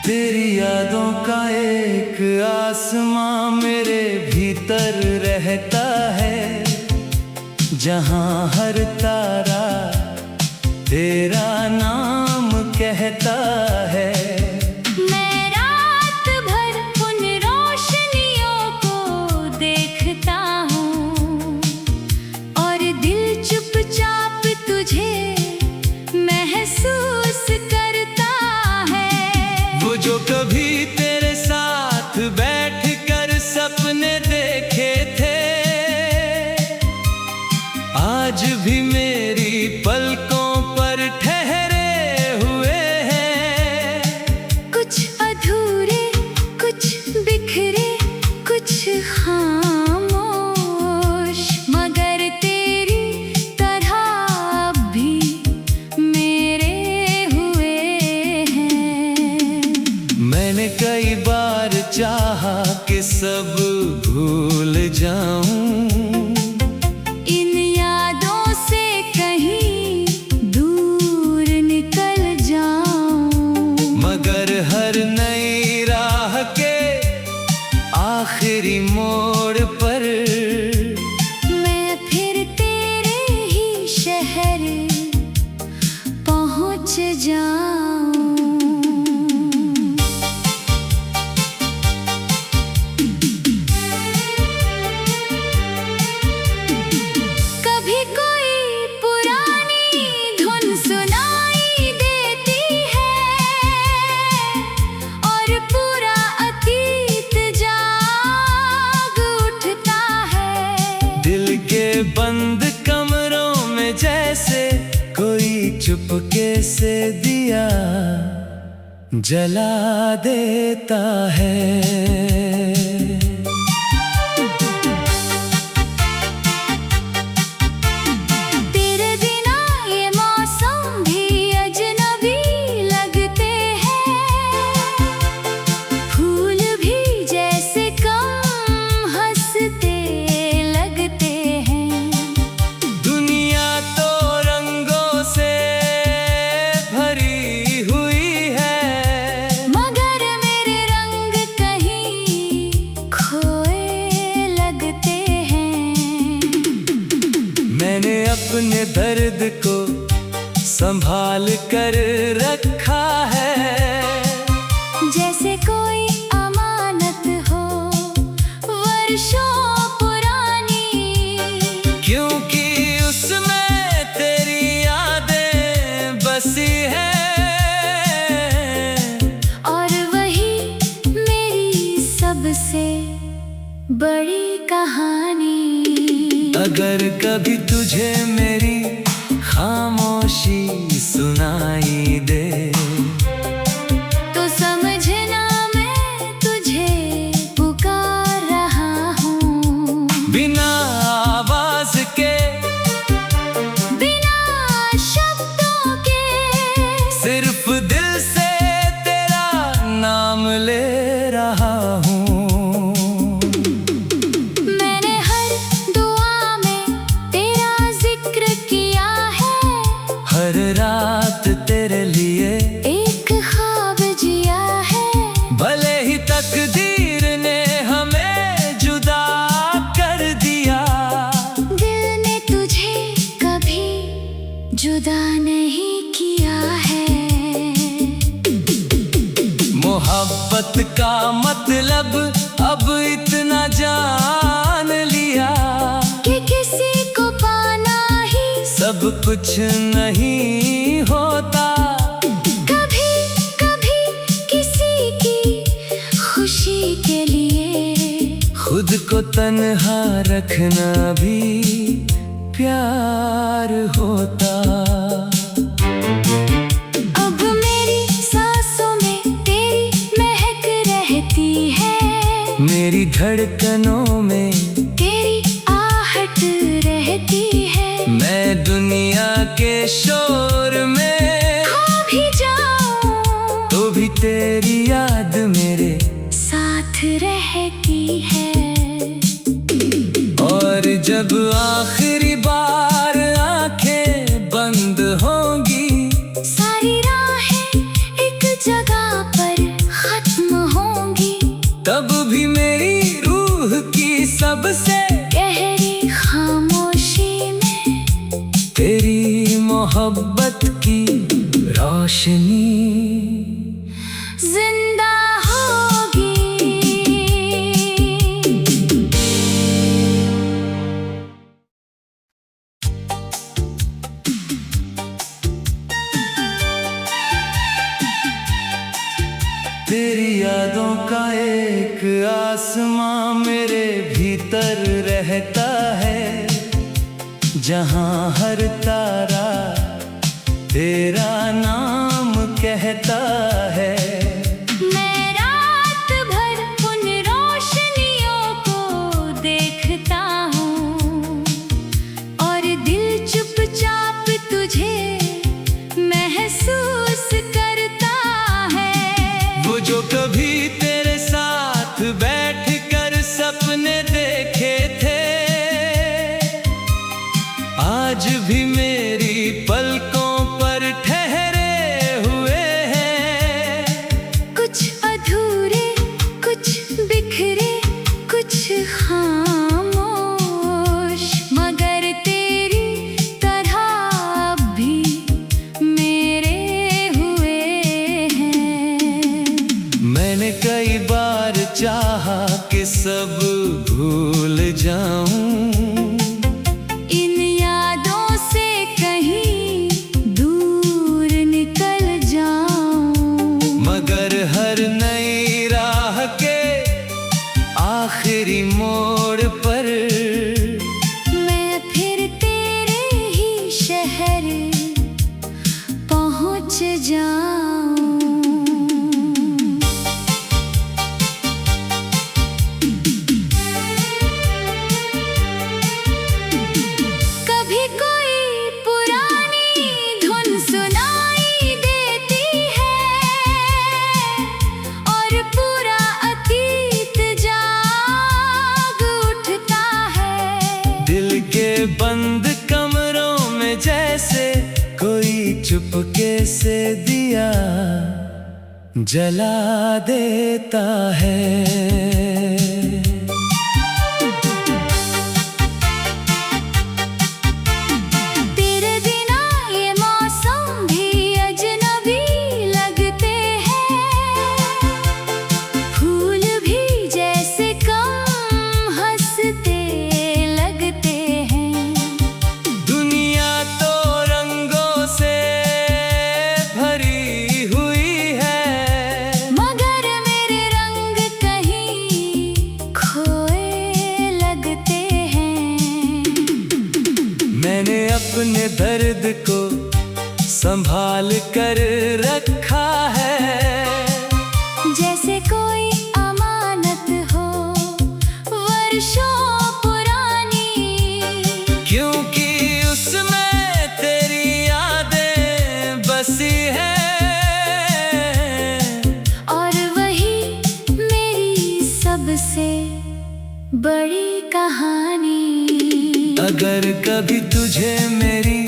तेरी यादों का एक आसमां मेरे भीतर रहता है, जहां हर तारा तेरा नाम कहता है। मैं रात भर उन रोशनियों को देखता हूँ और दिल चुपचाप तुझे महसूस करता है। वो जो कभी तेरे साथ बैठ कर सपने देखे थे, आज भी मेरी पलकों पर ठहरे हुए हैं। कुछ अधूरे, कुछ बिखरे, कुछ खामोश, मगर तेरी तरह अब भी मेरे हुए हैं। मैंने कई बार चाहा कि सब भूल जाऊं, इन यादों से कहीं दूर निकल जाऊं, मगर हर नई राह के आखिरी मोड़ पर मैं फिर तेरे ही शहर पहुंच जाऊं। कभी कोई पुरानी धुन सुनाई देती है और पूरा अतीत जाग उठता है। दिल के बंद कमरों में जैसे कोई चुपके से दिया जला देता है। तेरे बिना ये मौसम भी अजनबी लगते हैं, फूल भी जैसे कम हंसते लगते हैं। दुनिया तो रंगों से भरी हुई है, मगर मेरे रंग कहीं खोए लगते हैं। मैंने अपने दर्द को संभाल कर रखा है, जैसे कोई अमानत हो वर्षों पुरानी, क्योंकि उसमें तेरी यादें बसी हैं। और वही मेरी सबसे बड़ी कहानी। अगर कभी तुझे मेरी खामोशी सुनाई दे, तो समझना मैं तुझे पुकार रहा हूँ, बिना आवाज के, बिना शब्दों के, सिर्फ दिल से तेरा नाम ले रहा हूँ। मैंने हर दुआ में तेरा जिक्र किया है, हर रात तेरे लिए एक ख्वाब जिया है। भले ही तकदीर ने हमें जुदा कर दिया, दिल ने तुझे कभी जुदा नहीं किया है। मोहब्बत का मतलब अब इतना जान लिया कि किसी को पाना ही सब कुछ नहीं होता। कभी कभी किसी की खुशी के लिए खुद को तन्हा रखना भी प्यार होता। अब मेरी सांसों में तेरी महक रहती है, मेरी धड़कनों में तेरी आहट रहती है। मैं दुनिया के शोर में खो भी जाऊं तो भी तेरी याद मेरे साथ रहती है। और जब आखिरी बार आंखें बंद होंगी, सारी राहें एक जगह पर मोहब्बत की रोशनी जिंदा होगी। तेरी यादों का एक आसमां मेरे भीतर रहता है, जहां हर तारा तेरा नाम कहता है। मैं रात भर उन रोशनियों को देखता हूँ और दिल चुपचाप तुझे महसूस करता है। वो जो कभी तेरे साथ बैठ कर सपने देखे थे, आज भी मेरी पलकों पर ठहरे हुए हैं। कुछ अधूरे, कुछ बिखरे, कुछ खामोश, मगर तेरी तरह अब भी मेरे हुए हैं। मैंने कई बार चाहा कि सब भूल जाऊं, इन यादों से कहीं दूर निकल जाऊं, मगर हर नई राह के आखिरी मोड़ पर मैं फिर तेरे ही शहर पहुंच जाऊं। कभी कोई पुरानी धुन सुनाई देती है और पूरा अतीत जाग उठता है। दिल के बंद कमरों में जैसे कोई चुपके से दिया जला देता है। तेरे बिना ये मौसम भी अजनबी लगते हैं, फूल भी जैसे कम हंसते लगते हैं। दुनिया तो रंगों से भरी हुई है, मगर मेरे रंग कहीं खोए लगते हैं। मैंने अपने दर्द को संभाल कर रखा है, जैसे कोई अमानत हो वर्षों पुरानी, क्योंकि उसमें तेरी यादें बसी हैं। और वही मेरी सबसे बड़ी कहानी। अगर कभी तुझे मेरी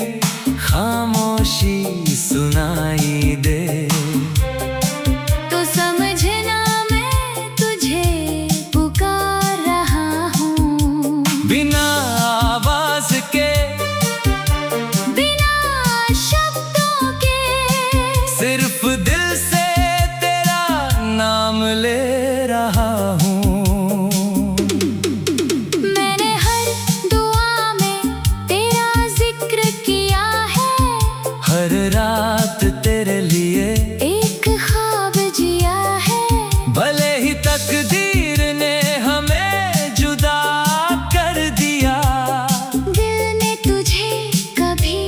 खामोशी सुनाई दे, तो समझना मैं तुझे पुकार रहा हूँ, बिना आवाज के, बिना शब्दों के, सिर्फ दिल से तेरा नाम ले रहा हूँ। मैंने हर दुआ में तेरा जिक्र किया है, हर रात तेरे लिए एक ख्वाब जिया है। भले ही तकदीर ने हमें जुदा कर दिया, दिल ने तुझे कभी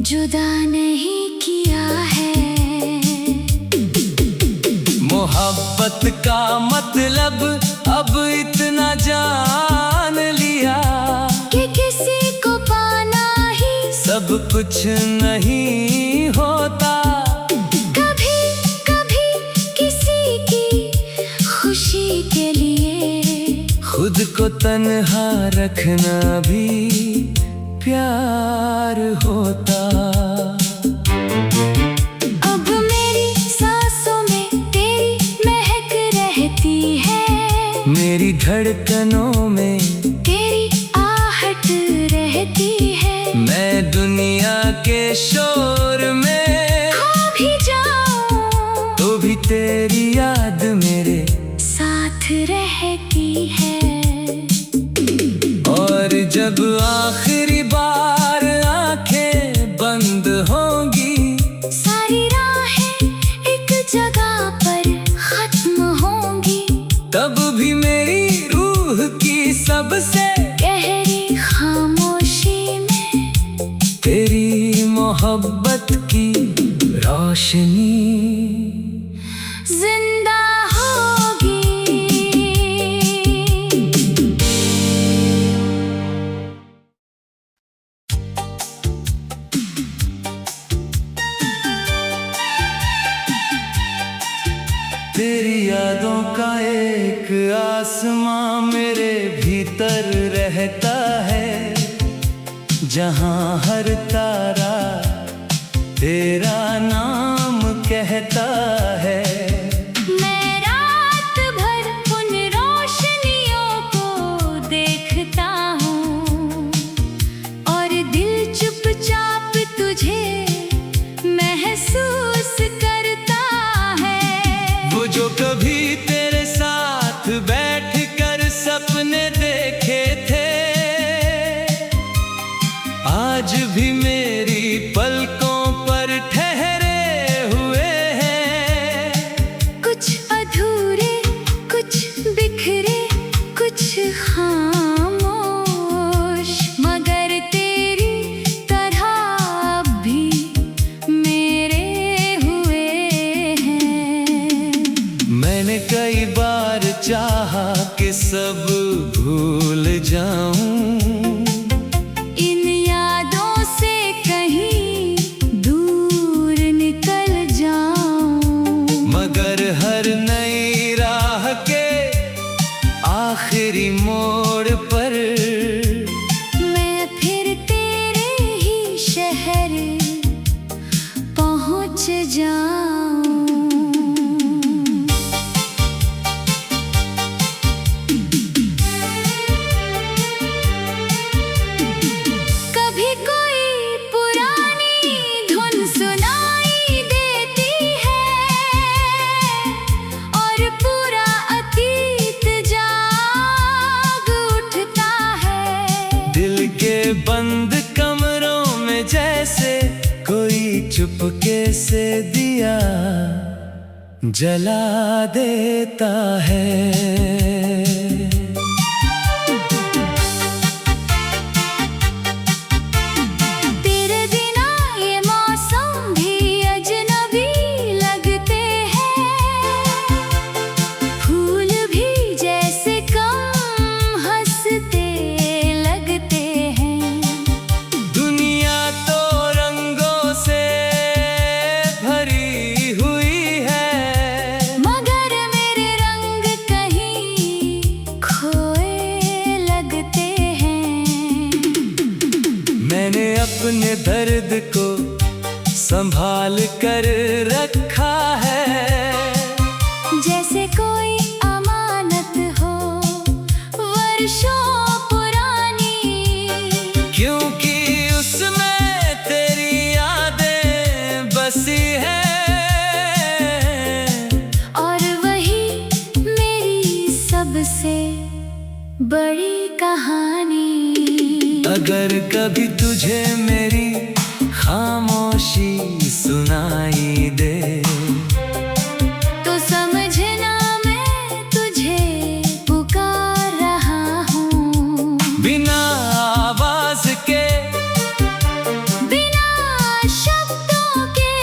जुदा नहीं किया है। मोहब्बत का मतलब अब इतना जान लिया कि किसी को पाना ही सब कुछ नहीं होता। कभी कभी किसी की खुशी के लिए खुद को तन्हा रखना भी प्यार होता। अब मेरी सांसों में तेरी महक रहती है, मेरी धड़कनों में तेरी आहट रहती है। मैं दुनिया के शोर में खो भी जाऊं तो भी तेरी याद मेरे साथ रहती है। और जब आखिरी बार आंखें बंद होंगी, सारी राहें एक जगह पर खत्म होंगी, तब भी मेरी रूह की सबसे गहरी खामोशी में तेरी मोहब्बत की रोशनी जिंदा होगी। तेरी यादों का एक आसमां मेरे भीतर रहता है, जहां हर तारा तेरा नाम कहता है। मैं रात भर उन रोशनियों को देखता हूँ और दिल चुपचाप तुझे महसूस करता है। वो जो कभी तेरे साथ बैठ कर सपने देखे थे, आज भी मेरी पलकों पर ठहरे हुए हैं। कुछ अधूरे, कुछ बिखरे, कुछ खामोश, मगर तेरी तरह अब भी मेरे हुए हैं। मैंने कई बार चाहा कि सब भूल जाऊं, इन यादों से कहीं दूर निकल जाऊं, मगर हर नई राह के आखिरी मोड़ पर मैं फिर तेरे ही शहर पहुंच जाऊं। कभी कोई पुरानी धुन सुनाई देती है और पूरा अतीत जाग उठता है। दिल के बंद कमरों में जैसे कोई चुपके से दिया जला देता है। तेरे बिना ये मौसम भी अजनबी लगते हैं, फूल भी जैसे कम हंसते लगते हैं। दुनिया तो रंगों से भरी हुई है, मगर मेरे रंग कहीं खोए लगते हैं। मैंने अपने दर्द को संभाल कर रखा है, जैसे कोई अमानत हो वर्षों पुरानी, क्योंकि उसमें तेरी यादें बसी हैं। और वही मेरी सबसे बड़ी कहानी। अगर कभी तुझे मेरी खामोशी सुनाई दे, तो समझना मैं तुझे पुकार रहा हूँ, बिना आवाज के, बिना शब्दों के,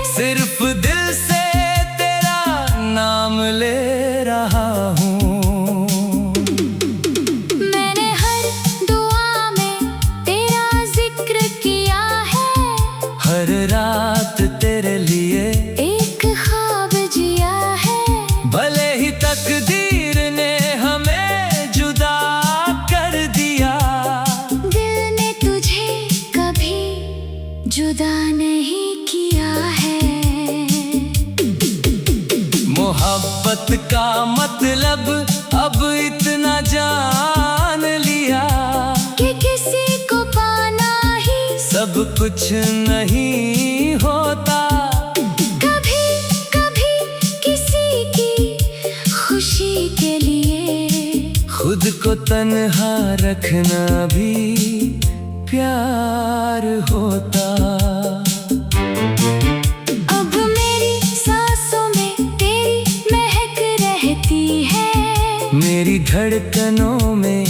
सिर्फ दिल से तेरा नाम ले रहा हूँ। मैंने हर दुआ में तेरा जिक्र किया है, हर रात तेरे लिए एक ख्वाब जिया है। भले ही तकदीर ने हमें जुदा कर दिया, दिल ने तुझे कभी जुदा नहीं किया है। मोहब्बत का मतलब अब इतना जान लिया, कि किसी को पाना ही सब कुछ नहीं होता। कभी कभी किसी की खुशी के लिए खुद को तन्हा रखना भी प्यार होता। अब मेरी सांसों में तेरी महक रहती है, मेरी धड़कनों में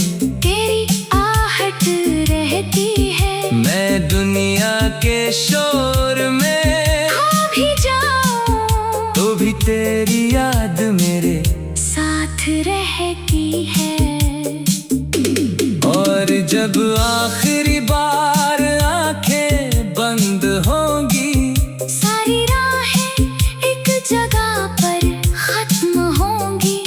तेरी आहट रहती है। मैं दुनिया के शोर में खो भी जाऊं तो भी तेरी याद मेरे साथ रहती है। और जब आखिरी बार आंखें बंद होंगी, सारी राहें एक जगह पर खत्म होंगी,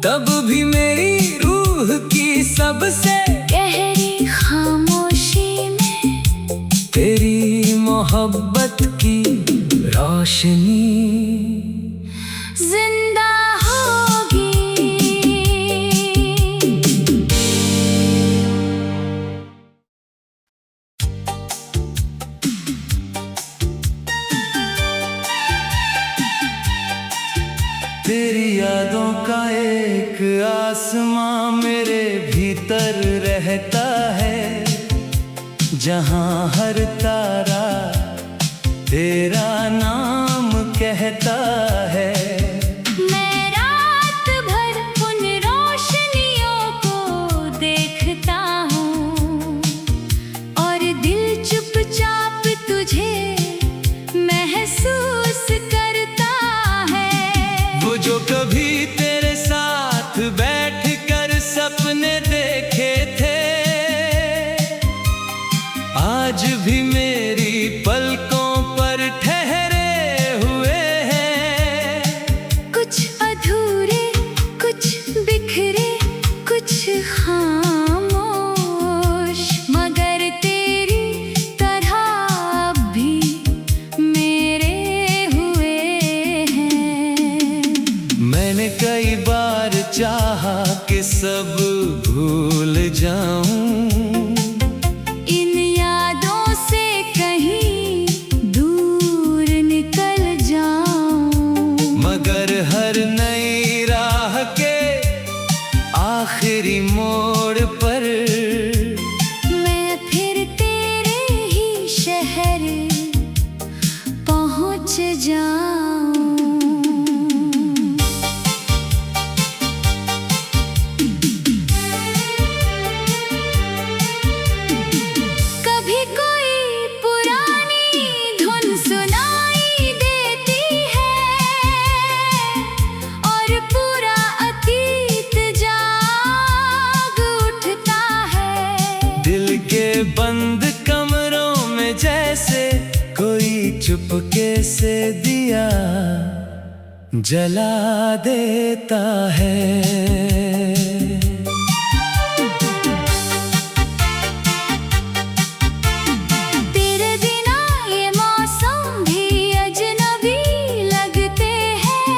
तब भी मेरी रूह की सबसे गहरी खामोशी में तेरी मोहब्बत की रोशनी जिंदा होगी। तेरी यादों का एक आसमां मेरे भीतर रहता है, जहां हर तारा तेरा नाम कहता है। मैं रात भर उन रोशनियों को देखता हूँ और दिल चुपचाप तुझे महसूस करता है। वो जो कभी तेरे साथ बैठ कर सपने देखे थे, आज भी मेरी पलकों पर ठहरे हुए हैं। कुछ अधूरे, कुछ बिखरे, कुछ खामोश, मगर तेरी तरह अब भी मेरे हुए हैं। मैंने कई बार चाहा कि सब भूल जाऊं, इन यादों से कहीं दूर निकल जाऊं, मगर हर नई राह के आखिरी मोड़ पर मैं फिर तेरे ही शहर पहुंच जाऊं। कभी कोई पुरानी धुन सुनाई देती है और पूरा अतीत जाग उठता है। दिल के बंद कमरों में जैसे कोई चुपके से दिया जला देता है। तेरे बिना ये मौसम भी अजनबी लगते हैं,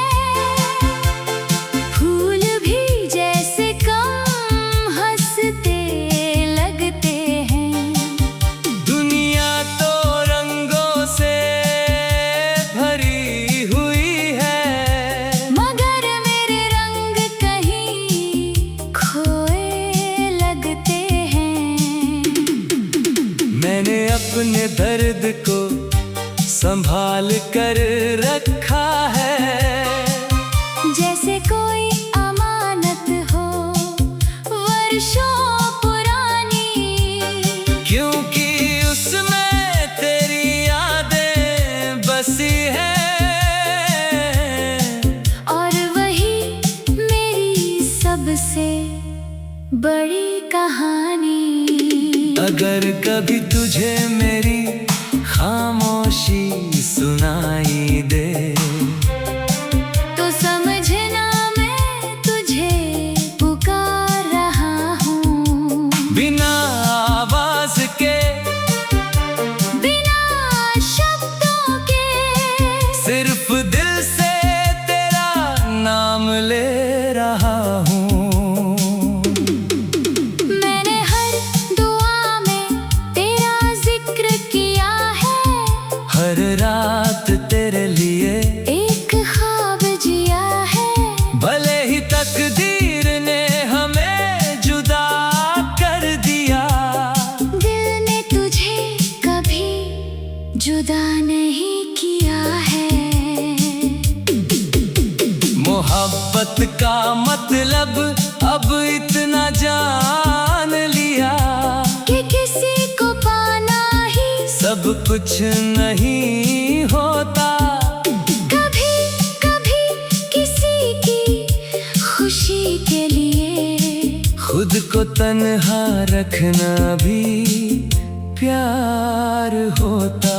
फूल भी जैसे कम हंसते लगते हैं। दुनिया तो रंगों से भरी हुई है, मगर मेरे रंग कहीं खोए लगते हैं। मैंने अपने दर्द को संभाल कर रखा है, जैसे कोई अमानत हो वर्षों पुरानी, क्योंकि उसमें तेरी यादें बसी हैं। और वही मेरी सबसे बड़ी कहानी। अगर कभी तुझे मेरी खामोशी सुनाई दे, तो समझना मैं तुझे पुकार रहा हूँ, बिना आवाज के, बिना शब्दों के, सिर्फ दिल से तेरा नाम ले रहा हूँ। मैंने हर दुआ में तेरा जिक्र जुदा नहीं किया है। मोहब्बत का मतलब अब इतना जान लिया कि किसी को पाना ही सब कुछ नहीं होता। कभी कभी किसी की खुशी के लिए खुद को तन्हा रखना भी प्यार होता।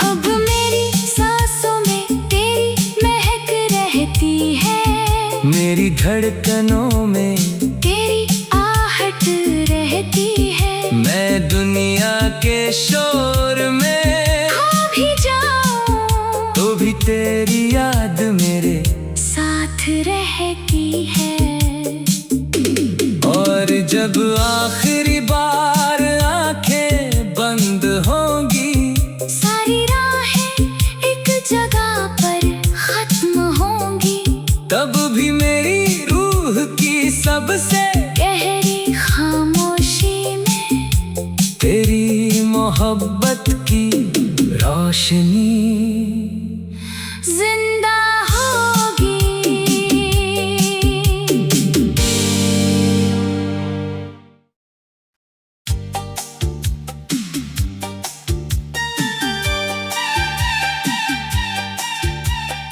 अब मेरी सांसों में तेरी महक रहती है, मेरी धड़कनों में तेरी आहट रहती है। मैं दुनिया के शोर में खो भी जाऊं तो भी तेरी याद मेरे साथ रहती है। और जब आखिरी बार आंखें बंद होंगी, सारी राहें एक जगह पर खत्म होंगी, तब भी मेरी रूह की सबसे गहरी खामोशी में तेरी मोहब्बत की रोशनी जिंदा होगी।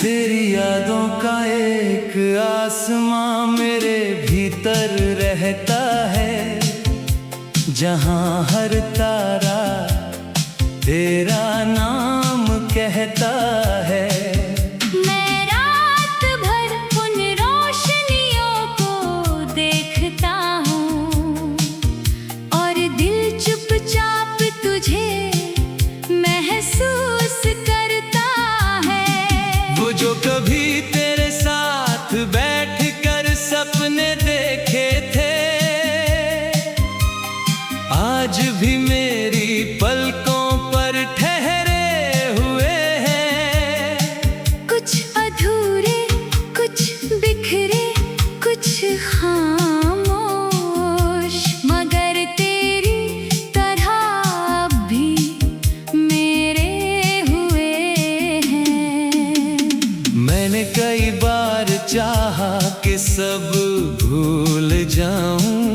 तेरी यादों का एक आसमां मेरे भीतर रहता है, जहां हर तारा तेरा नाम कहता है। मैं रात भर उन रोशनियों को देखता हूँ और दिल चुपचाप तुझे महसूस करता है। वो जो कभी तेरे साथ बैठ कर सपने देखे थे, आज भी मेरी पलकों पर ठहरे हुए हैं। कुछ अधूरे, कुछ बिखरे, कुछ खामोश, मगर तेरी तरह अब भी मेरे हुए हैं। मैंने कई बार चाहा कि सब भूल जाऊं,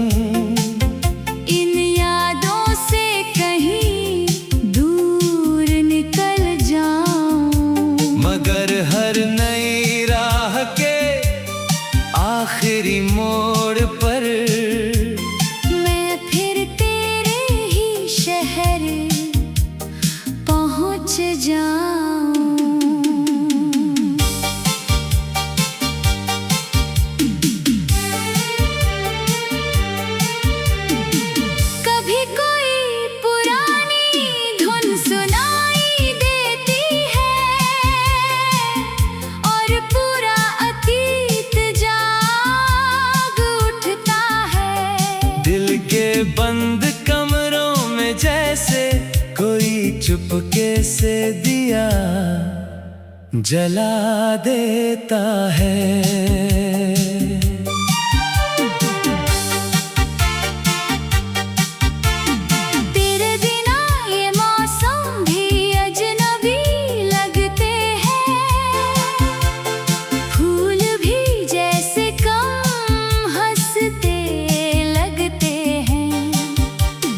इन यादों से कहीं दूर निकल जाऊं, मगर हर नई राह के आखिरी मोड़ पर मैं फिर तेरे ही शहर पहुंच जाऊं। कभी कोई पुरानी धुन सुनाई देती है और पूरा अतीत जाग उठता है। दिल के बंद कमरों में जैसे कोई चुपके से दिया जला देता है। तेरे बिना ये मौसम भी अजनबी लगते हैं, फूल भी जैसे कम हंसते लगते हैं।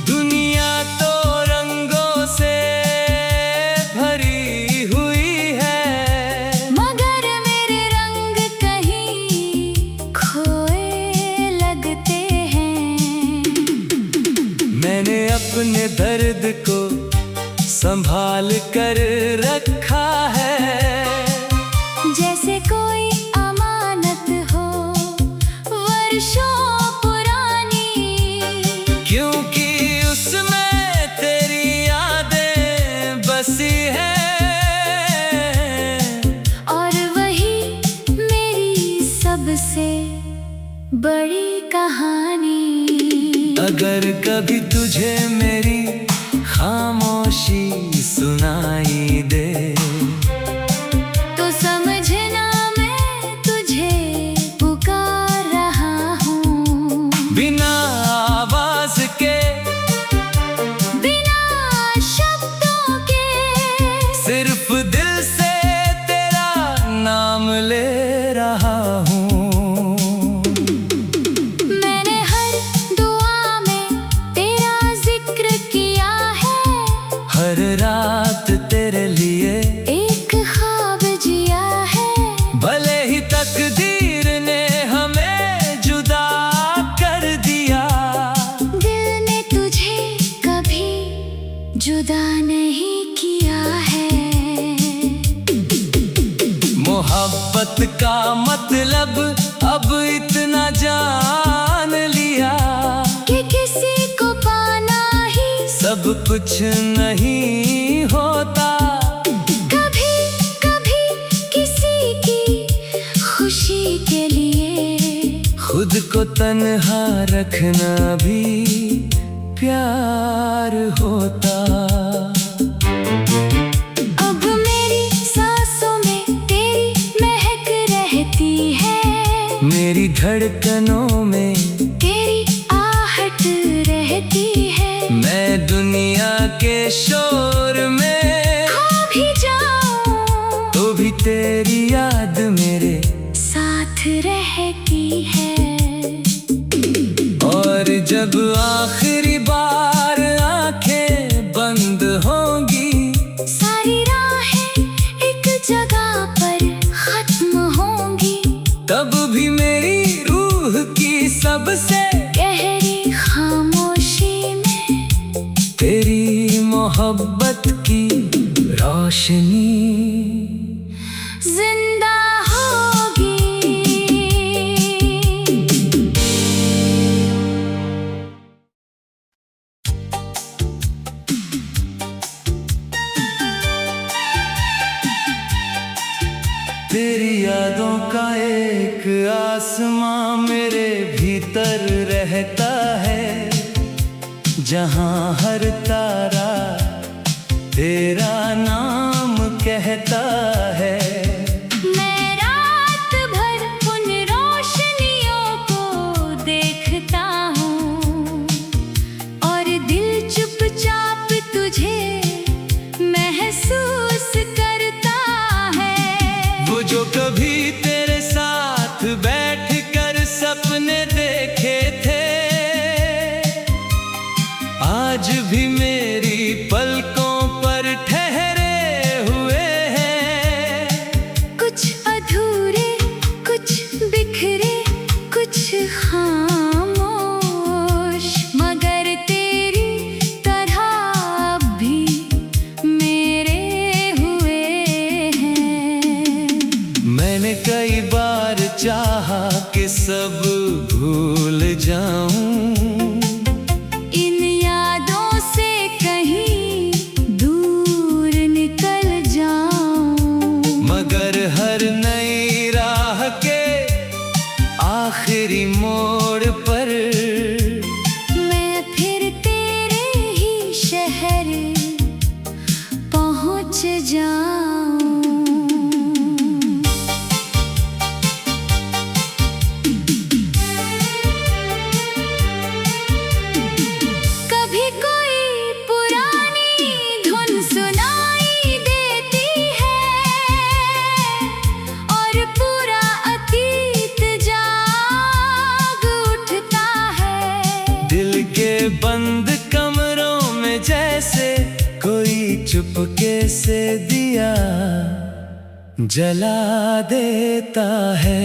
दुनिया तो रंगों से भरी हुई है, मगर मेरे रंग कहीं खोए लगते हैं। मैंने अपने दर्द को संभाल कर रखा है, जैसे कोई अमानत हो वर्षों पुरानी, क्योंकि उसमें तेरी यादें बसी हैं। और वही मेरी सबसे बड़ी कहानी। अगर कभी तुझे मेरी खामोशी सुनाई दे, तो समझना मैं तुझे पुकार रहा हूँ। बिना आवाज के, बिना जुदा नहीं किया है। मोहब्बत का मतलब अब इतना जान लिया कि किसी को पाना ही सब कुछ नहीं होता। कभी कभी किसी की खुशी के लिए खुद को तन्हा रखना भी प्यार होता। अब मेरी सांसों में तेरी महक रहती है, मेरी धड़कनों में तेरी आहट रहती है। मैं दुनिया के शोर में खो भी जाऊं तो भी तेरी याद मेरे साथ रहती है। और जब आखिरी बार आंखें बंद होंगी सारी राहें एक जगह पर खत्म होंगी, तब भी मेरी रूह की सबसे गहरी खामोशी में तेरी मोहब्बत की रोशनी जिंदा होगी। तेरी यादों का एक आसमां मेरे भीतर रहता है, जहां हर तारा तेरा नाम कहता है। मैं रात भर उन रोशनियों को देखता हूँ और दिल चुपचाप तुझे महसूस करता है। वो जो कभी तेरे साथ बैठ कर सपने देखे थे, आज भी मेरी पलकों पर ठहरे हुए हैं। कुछ अधूरे, कुछ बिखरे, कुछ खामोश, मगर तेरी तरह अब भी मेरे हुए हैं। मैंने कई बार चाहा कि सब भूल जाऊं, इन यादों से कहीं दूर निकल जाऊं, मगर हर नई राह के आखिरी मोड़ पर मैं फिर तेरे ही शहर पहुंच जाऊं। कभी कोई पुरानी धुन सुनाई देती है और पूरा अतीत जाग उठता है। दिल के बंद कमरों में जैसे कोई चुपके से दिया जला देता है।